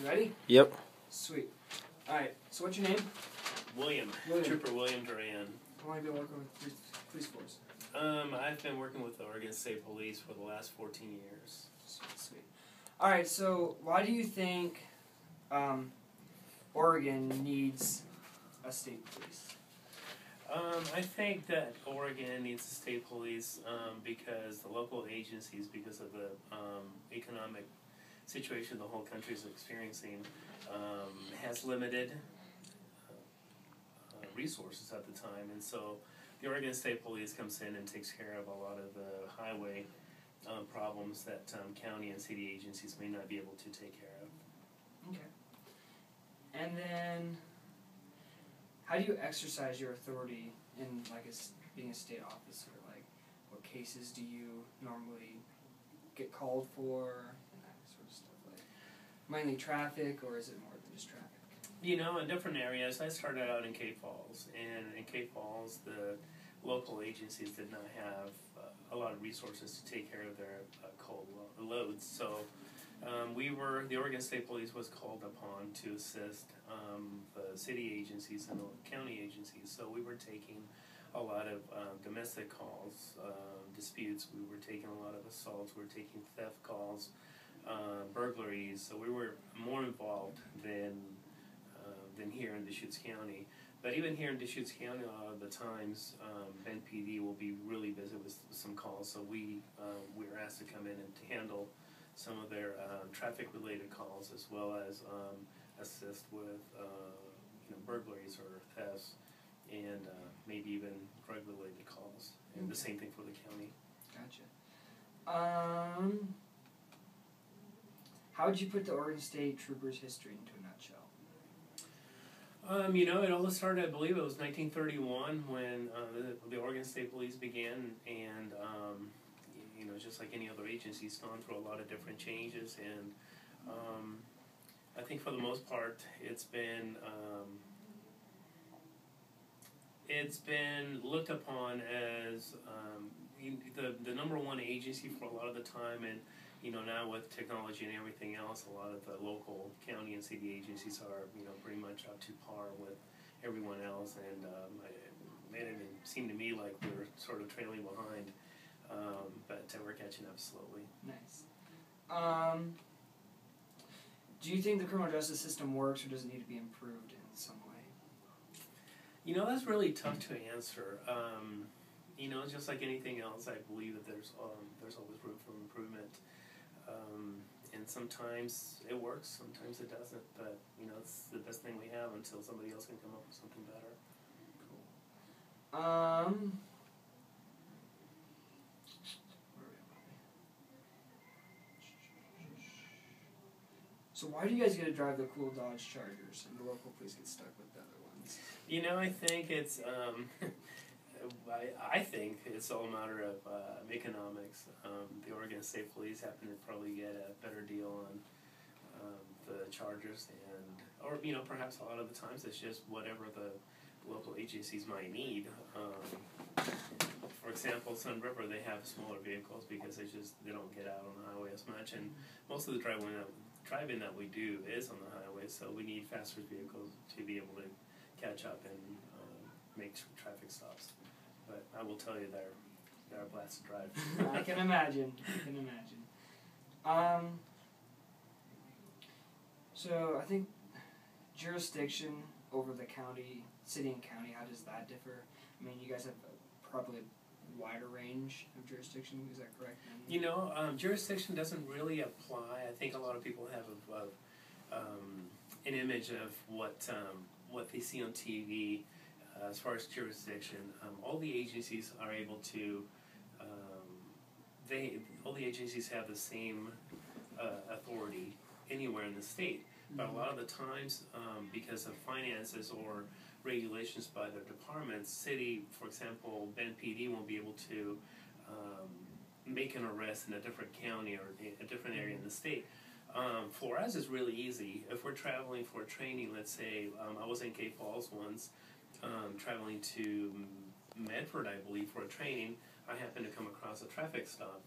You ready? Yep. Sweet. Alright, so what's your name? William. Trooper William Duran. How long have you been working with police force? I've been working with the Oregon State Police for the last 14 years. Sweet. Alright, so why do you think Oregon needs a state police? I think that Oregon needs a state police because the local agencies, because of the economic situation the whole country is experiencing, has limited resources at the time, and so the Oregon State Police comes in and takes care of a lot of the highway problems that county and city agencies may not be able to take care of. Okay. And then, how do you exercise your authority in being a state officer? Like, what cases do you normally get called for, and that sort of stuff? Like, mainly traffic, or is it more than just traffic? You know, in different areas. I started out in Cape Falls, and in Cape Falls, the local agencies did not have a lot of resources to take care of their coal loads. So the Oregon State Police was called upon to assist the city agencies and the county agencies. So we were taking a lot of domestic calls, disputes. We were taking a lot of assaults. We were taking theft calls, burglaries. So we were more involved than here in Deschutes County. But even here in Deschutes County, a lot of the times, Bend PD will be really busy with some calls, so we were asked to come in and to handle some of their traffic-related calls, as well as assist with burglaries or thefts, and maybe even drug-related calls. And the same thing for the county. Gotcha. How would you put the Oregon State Troopers' history into a nutshell? It all started, I believe it was 1931 when the Oregon State Police began, and, just like any other agency, it's gone through a lot of different changes, and I think for the most part it's been looked upon as the number one agency for a lot of the time, and now with technology and everything else, a lot of the local county and city agencies are, pretty much up to par with everyone else, and it seemed to me like we were sort of trailing behind, but we're catching up slowly. Nice. Do you think the criminal justice system works, or does it need to be improved in some way? That's really tough to answer. Just like anything else, I believe that there's always room for improvement. And sometimes it works, sometimes it doesn't, but it's the best thing we have until somebody else can come up with something better. Cool. So why do you guys get to drive the cool Dodge Chargers and the local police get stuck with the other ones? I think it's I think it's all a matter of economics. The Oregon State Police happen to probably get a better deal on the Chargers, or perhaps a lot of the times it's just whatever the local agencies might need. For example, Sun River, they have smaller vehicles because they don't get out on the highway as much, and most of the driving that we do is on the highway, so we need faster vehicles to be able to catch up and make traffic stops. But I will tell you, they're a blast to drive. I can imagine. So I think jurisdiction over the county, city and county, how does that differ? I mean, you guys have probably a wider range of jurisdiction, is that correct? Jurisdiction doesn't really apply. I think a lot of people have an image of what they see on TV. As far as jurisdiction, all the agencies are able to. All the agencies have the same authority anywhere in the state, but a lot of the times, because of finances or regulations by their departments, city, for example, Bend PD won't be able to make an arrest in a different county or a different area in the state. For us, it's really easy. If we're traveling for training, let's say I was in Cape Falls once. Traveling to Medford, I believe, for a training, I happened to come across a traffic stop.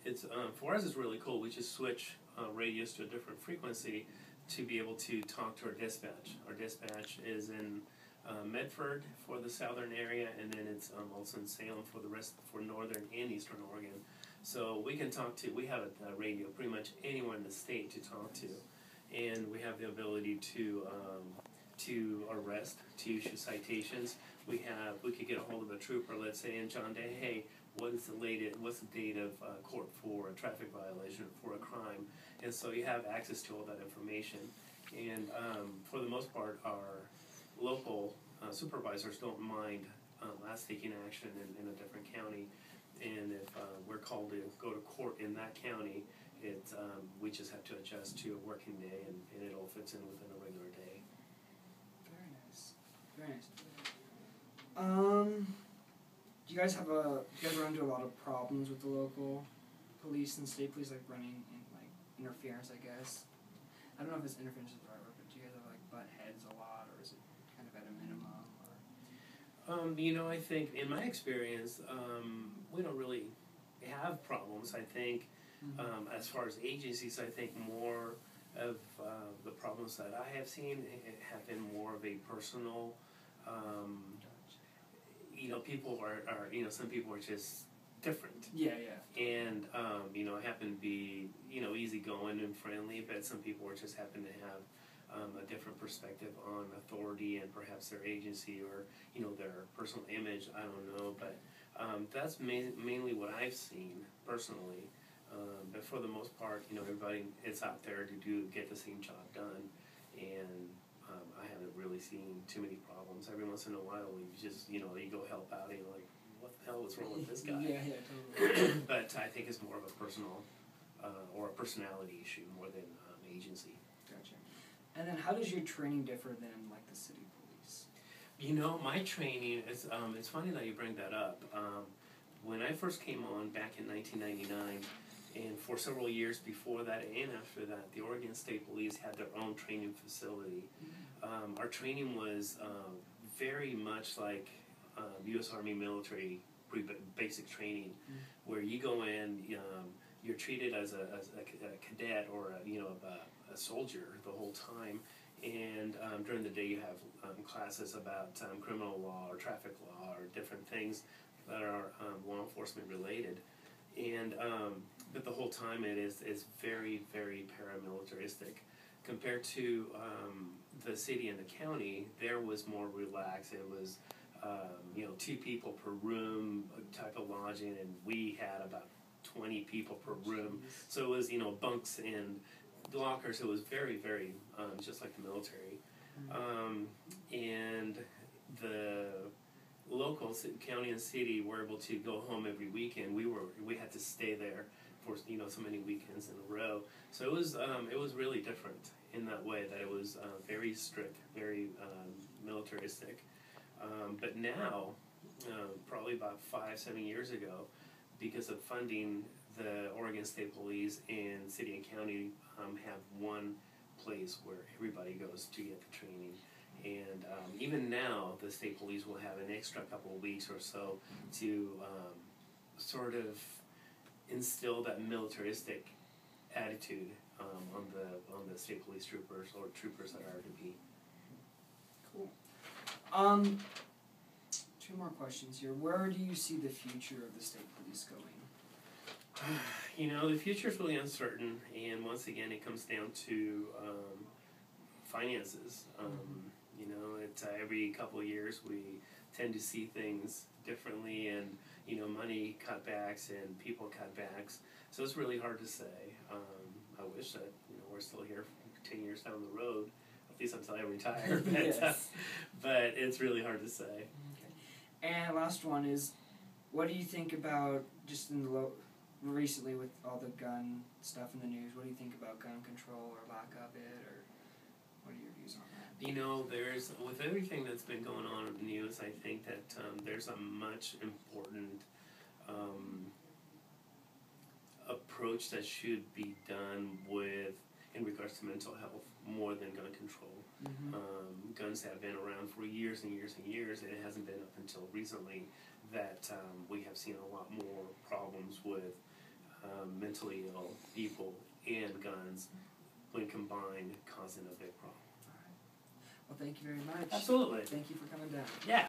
It's for us, it's really cool. We just switch radius to a different frequency to be able to talk to our dispatch. Our dispatch is in Medford for the southern area, and then it's also in Salem for the rest, for northern and eastern Oregon. So we can talk to, we have a radio pretty much anywhere in the state to talk to, and we have the ability to arrest, to issue citations. We could get a hold of a trooper, let's say in John Day, hey, what's the date of court for a traffic violation, for a crime, and so you have access to all that information. And for the most part, our local supervisors don't mind us taking action in a different county, and if we're called to go to court in that county, we just have to adjust to a working day, and it all fits in within a regular day. Very nice. Very nice. Do you guys run into a lot of problems with the local police and state police, like running in, like, interference, I guess? I don't know if it's interference is the right word, but do you guys have, like, butt heads a lot, or is it kind of at a minimum, or? I think in my experience, we don't really have problems. I think as far as agencies, I think more of the problems that I have seen have been more of a personal, people are some people are just different. Yeah. And, I happen to be, easygoing and friendly, but some people just happen to have a different perspective on authority and perhaps their agency or, their personal image. I don't know, but that's mainly what I've seen personally. But for the most part, everybody is out there to get the same job done, and I haven't really seen too many problems. Every once in a while, you just, you go help out, and you're like, what the hell is wrong with this guy? Yeah, totally. But I think it's more of a personal or a personality issue more than agency. Gotcha. And then how does your training differ than, like, the city police? My training is, it's funny that you bring that up. When I first came on back in 1999, and for several years before that and after that, the Oregon State Police had their own training facility. Our training was very much like U.S. Army military basic training, where you go in, you're treated as a cadet or a soldier the whole time, and during the day you have classes about criminal law or traffic law or different things that are law enforcement related, and but the whole time it is very, very paramilitaristic. Compared to the city and the county, there was more relaxed. It was 2 people per room type of lodging, and we had about 20 people per room. So it was bunks and lockers. It was very, very just like the military, and the local county and city were able to go home every weekend. We had to stay there for so many weekends in a row. So it was really different in that way, that it was very strict, very militaristic. But now, probably about 5-7 years ago, because of funding, the Oregon State Police and city and county have one place where everybody goes to get the training. And even now, the state police will have an extra couple of weeks or so to sort of instill that militaristic attitude on the state police troopers or troopers that are to be. Cool. 2 more questions here. Where do you see the future of the state police going? The future is really uncertain, and once again, it comes down to finances. Every couple of years we tend to see things differently, and money cutbacks and people cutbacks. So it's really hard to say. I wish that we're still here 10 years down the road, at least until I retire. But, Yes. But it's really hard to say. Okay. And last one is, what do you think about just recently with all the gun stuff in the news? What do you think about gun control or lack of it, or what are your views on that? There's, with everything that's been going on in the news, I think that there's a much important approach that should be done in regards to mental health more than gun control. Guns have been around for years and years and years, and it hasn't been up until recently that we have seen a lot more problems with mentally ill people and guns, when combined, causing a big problem. Well, thank you very much. Absolutely. Thank you for coming down. Yeah.